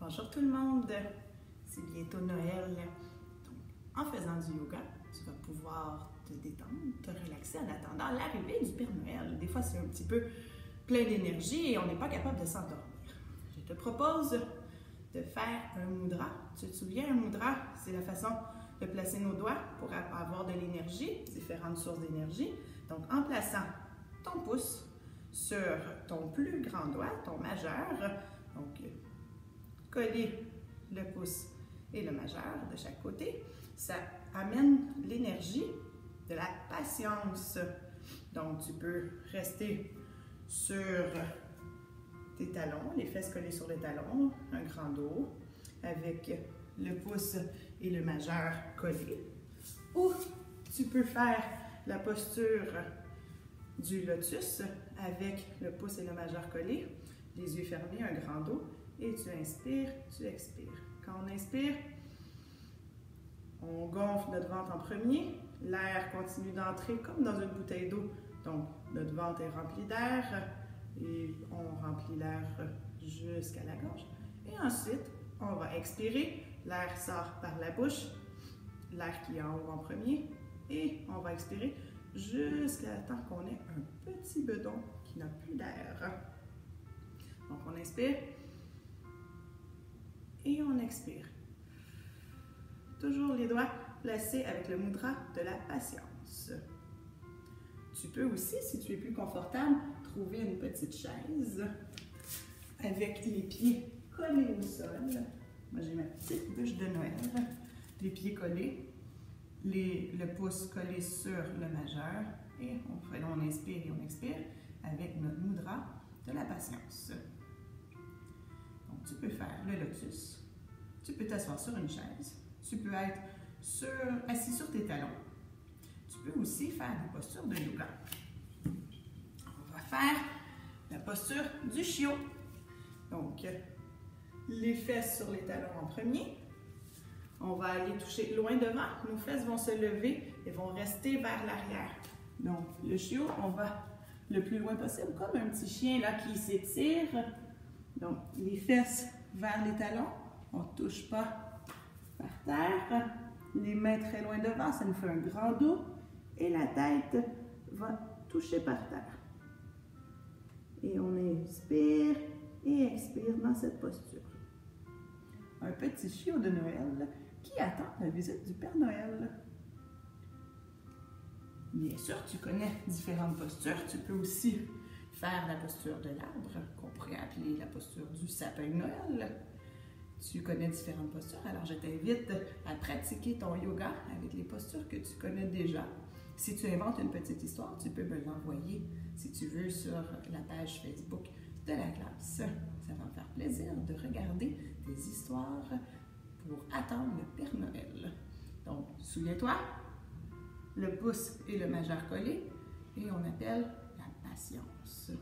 Bonjour tout le monde, c'est bientôt Noël. Donc, en faisant du yoga, tu vas pouvoir te détendre, te relaxer en attendant l'arrivée du Père Noël. Des fois, c'est un petit peu plein d'énergie et on n'est pas capable de s'endormir. Je te propose de faire un mudra. Tu te souviens, un mudra, c'est la façon de placer nos doigts pour avoir de l'énergie, différentes sources d'énergie. Donc, en plaçant ton pouce sur ton plus grand doigt, ton majeur, donc coller le pouce et le majeur de chaque côté, ça amène l'énergie de la patience. Donc, tu peux rester sur tes talons, les fesses collées sur les talons, un grand dos, avec le pouce et le majeur collés. Ou tu peux faire la posture du lotus avec le pouce et le majeur collés, les yeux fermés, un grand dos, et tu inspires, tu expires. Quand on inspire, on gonfle notre ventre en premier, l'air continue d'entrer comme dans une bouteille d'eau, donc notre ventre est rempli d'air et on remplit l'air jusqu'à la gorge. Et ensuite, on va expirer, l'air sort par la bouche, l'air qui est en haut en premier, et on va expirer jusqu'à temps qu'on ait un petit bedon qui n'a plus d'air. Donc on inspire et on expire. Toujours les doigts placés avec le mudra de la patience. Tu peux aussi, si tu es plus confortable, trouver une petite chaise avec les pieds collés au sol. Moi, j'ai ma petite bûche de Noël. Les pieds collés, le pouce collé sur le majeur. Et on inspire et on expire avec notre mudra de la patience. Donc, tu peux faire le lotus. Tu peux t'asseoir sur une chaise. Tu peux être assis sur tes talons. Tu peux aussi faire des postures de yoga. On va faire la posture du chiot. Donc, les fesses sur les talons en premier. On va aller toucher loin devant. Nos fesses vont se lever et vont rester vers l'arrière. Donc, le chiot, on va le plus loin possible, comme un petit chien là qui s'étire. Donc, les fesses vers les talons. On ne touche pas par terre. Les mains très loin devant, ça nous fait un grand dos. Et la tête va toucher par terre. Et on inspire et expire dans cette posture. Un petit chiot de Noël qui attend la visite du Père Noël. Bien sûr, tu connais différentes postures. Tu peux aussi faire la posture de l'arbre, qu'on pourrait appeler la posture du sapin de Noël. Tu connais différentes postures, alors je t'invite à pratiquer ton yoga avec les postures que tu connais déjà. Si tu inventes une petite histoire, tu peux me l'envoyer, si tu veux, sur la page Facebook de la classe. Ça va me faire plaisir de regarder tes histoires pour attendre le Père Noël. Donc, souviens-toi, le pouce et le majeur collés, et on appelle la patience.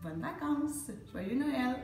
Bonnes vacances! Joyeux Noël!